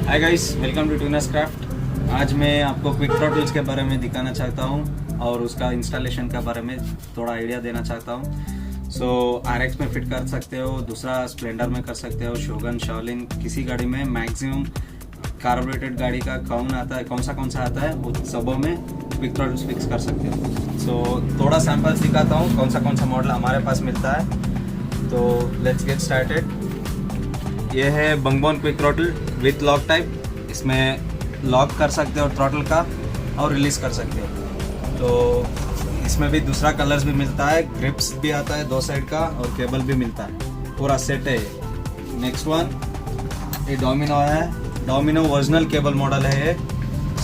Hi guys, welcome to Tuners Craft. आज मैं आपको क्विक थ्रॉटल्स के बारे में दिखाना चाहता हूँ और उसका इंस्टॉलेशन के बारे में थोड़ा आइडिया देना चाहता हूँ। सो RX में फिट कर सकते हो, दूसरा स्प्लेंडर में कर सकते हो, शोगन, शाओलिन, किसी गाड़ी में मैक्सिमम कार्बोरेटेड गाड़ी का कौन सा आता है वो सबों में क्विक थ्रॉटल्स फिक्स कर सकते हो। सो थोड़ा सैम्पल्स दिखाता हूँ कौन सा मॉडल हमारे पास मिलता है। तो लेट्स गेट स्टार्टेड। ये है बंगबोन quick throttle with lock type. इसमें लॉक कर सकते हो थ्रॉटल का और रिलीज़ कर सकते हो। तो इसमें भी दूसरा कलर्स भी मिलता है, ग्रिप्स भी आता है 2 साइड का और केबल भी मिलता है, पूरा सेट है ये। नेक्स्ट वन ये डोमिनो है, डोमिनो ओरिजिनल केबल मॉडल है ये।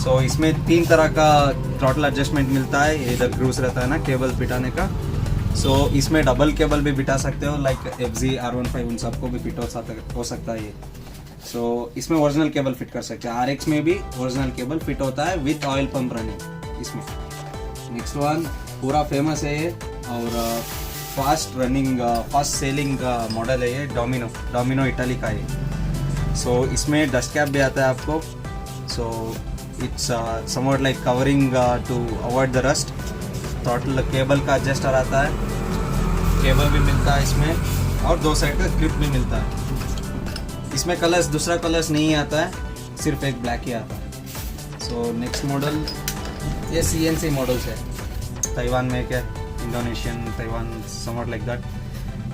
सो इसमें 3 तरह का थ्रॉटल एडजस्टमेंट मिलता है। ये इधर ग्रूस रहता है ना केबल पिटाने का। सो इसमें डबल केबल भी बिठा सकते हो, लाइक FZ R15 उन सबको भी फिट हो सकता है ये। सो इसमें ओरिजिनल केबल फिट कर सकते हैं। RX में भी ओरिजिनल केबल फिट होता है विथ ऑयल पंप रनिंग इसमें। नेक्स्ट वन पूरा फेमस है ये और फास्ट सेलिंग मॉडल है ये, डोमिनो इटाली का है। सो इसमें डस्ट कैप भी आता है आपको। So it's somewhat like covering to avoid the rust. Throttle cable का एडजस्टर आता है, केबल भी मिलता है इसमें और 2 साइड का ग्रिप भी मिलता है। इसमें दूसरा कलर्स नहीं आता है, सिर्फ एक ब्लैक ही आता है। सो नेक्स्ट मॉडल ये CNC मॉडल्स है, ताइवान में क्या Indonesian Taiwan somewhat like that.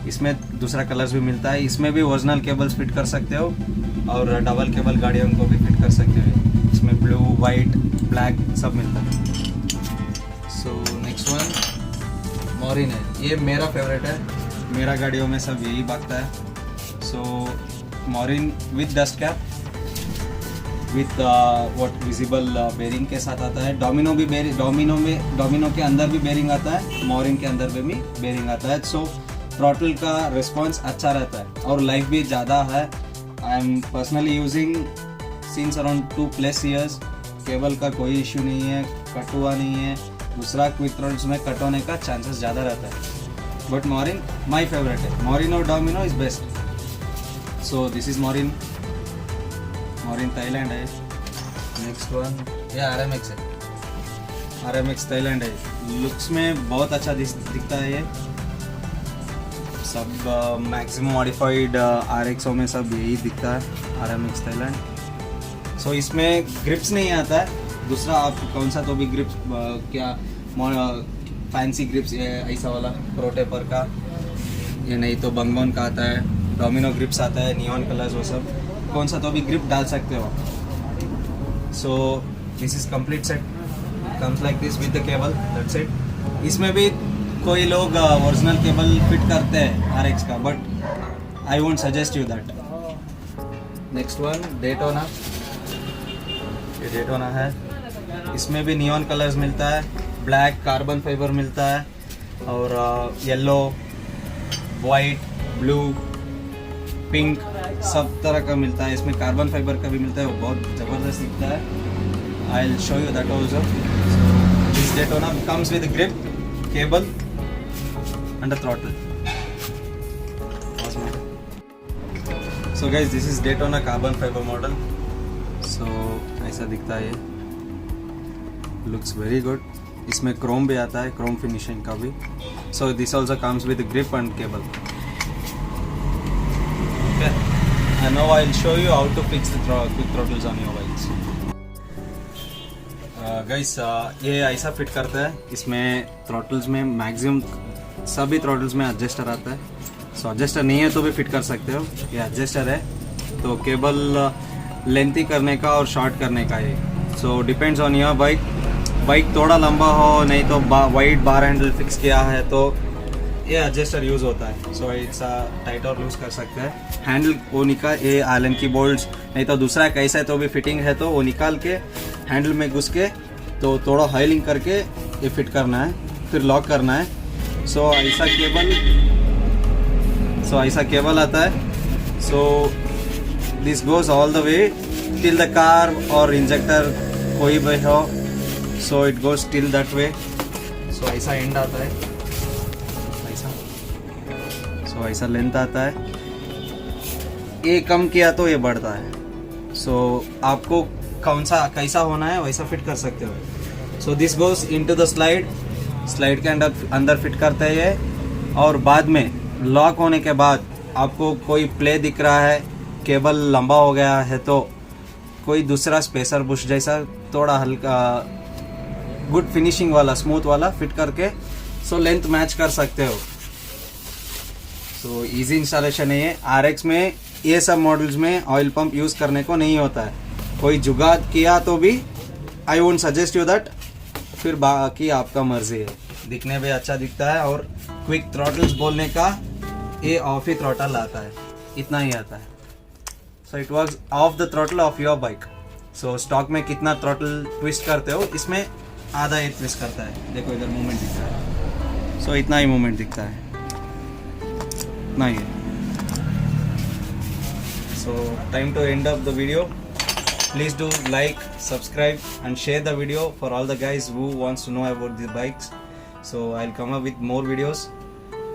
इसमें दूसरा कलर्स भी मिलता है। इसमें भी ओरिजिनल केबल्स फिट कर सकते हो और डबल केबल गाड़ियों को भी फिट कर सकते हो। इसमें ब्लू, वाइट, ब्लैक सब मिलता है। सो नेक्स्ट वन मॉरिन है, ये मेरा फेवरेट है, मेरा गाड़ियों में सब यही भागता है। So Morin with dust cap with what visible bearing के साथ आता है। डोमिनो के अंदर भी बेरिंग आता है, मॉरिन के अंदर भी बेरिंग आता है। सो थ्रॉटल का रिस्पॉन्स अच्छा रहता है और लाइफ भी ज़्यादा है। I am personally using since around 2+ years. Cable का कोई इश्यू नहीं है, कट हुआ नहीं है। दूसरा क्विक थ्रॉटल्स में कट होने का चांसेस ज़्यादा रहता है, बट मॉरिन माई फेवरेट है। मॉरिन और Domino is best. So this is Morin Thailand है। नेक्स्ट वन ये RMX है, RMX थाईलैंड है। लुक्स में बहुत अच्छा दिखता है ये सब। मैक्सिमम मॉडिफाइड RXO में सब यही दिखता है, RMX थाईलैंड। सो इसमें ग्रिप्स नहीं आता है। दूसरा आप कौन सा तो भी ग्रिप्स क्या फैंसी ग्रिप्स ऐसा वाला प्रोटेपर का, ये नहीं तो बंगबोन का आता है, डोमिनो ग्रिप्स आता है, नियॉन कलर्स, वो सब कौन सा तो भी ग्रिप डाल सकते हो। सो this is complete set, comes like this with the cable, that's it. इसमें भी कोई लोग ओरिजिनल केबल फिट करते हैं RX का, but I won't suggest you that. Next one Daytona, ये डेटोना है। इसमें भी नियॉन कलर्स मिलता है, ब्लैक, कार्बन फाइबर मिलता है और येलो, वाइट, ब्लू, पिंक सब तरह का मिलता है। इसमें कार्बन फाइबर का भी मिलता है, वो बहुत ज़बरदस्त दिखता है। I will show you that also. This Daytona comes with grip, cable and a throttle. So guys, this is Daytona carbon fibre model. So ऐसा दिखता है ये, लुक्स वेरी गुड। इसमें क्रोम भी आता है, क्रोम फिनिशिंग का भी। So this also comes with grip and cable. And now I'll show you how to fix the quick throttles on your bikes. Guys, ये ऐसा फिट करता है। इसमें थ्रॉटल्स में मैक्सिमम सभी थ्रॉटल्स में एडजस्टर आता है। सो एडजस्टर नहीं है तो भी फिट कर सकते हो। ये एडजस्टर है तो केबल लेंथी करने का और शॉर्ट करने का है। So depends on your bike थोड़ा लंबा हो, नहीं तो वाइड बार हैंडल फिक्स किया है तो ये एडजस्टर यूज़ होता है। सो इट्स टाइट और लूज कर सकते हैं। हैंडल वो निकाल, ये आयरन की बोल्ट्स, नहीं तो दूसरा कैसा है तो भी फिटिंग है तो वो निकाल के हैंडल में घुस के तो थोड़ा हाइलिंग करके ये फिट करना है, फिर लॉक करना है। सो ऐसा केबल आता है। So this goes all the way till the car और इंजेक्टर कोई भी हो। So it goes till that way. So ऐसा एंड आता है, ऐसा। सो ऐसा लेंथ आता है। ये कम किया तो ये बढ़ता है। सो आपको कौन सा कैसा होना है वैसा फिट कर सकते हो। सो this goes into the slide के अंदर फिट करते हैं ये। और बाद में लॉक होने के बाद आपको कोई प्ले दिख रहा है, केबल लंबा हो गया है, तो कोई दूसरा स्पेसर बुश जैसा थोड़ा हल्का गुड फिनिशिंग वाला स्मूथ वाला फिट करके सो लेंथ मैच कर सकते हो। सो इजी इंस्टॉलेशन है ये। RX में ये सब मॉडल्स में ऑयल पंप यूज़ करने को नहीं होता है। कोई जुगाड़ किया तो भी I won't suggest you that, फिर बाकी आपका मर्जी है। दिखने में अच्छा दिखता है और क्विक थ्रॉटल्स बोलने का ये ऑफ ही थ्रॉटल आता है, इतना ही आता है। So it works of the throttle of your bike. So stock में कितना थ्रॉटल ट्विस्ट करते हो, इसमें आधा ही ट्विस्ट करता है। देखो इधर मूवमेंट दिखता है, सो इतना ही मूवमेंट दिखता है, इतना ही है। So time to end up the video. Please do like, subscribe and share the video for all the guys who wants to know about the bikes. So I'll come up with more videos.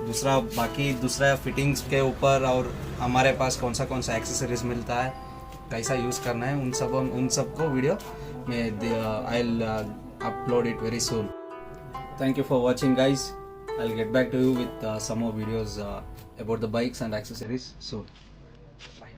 दूसरा fittings के ऊपर और हमारे पास कौन सा accessories मिलता है, कैसा यूज़ करना है, उन सब को वीडियो में I'll upload it very soon. Thank you for watching guys. I'll get back to you with some more videos about the bikes and accessories soon. Bye.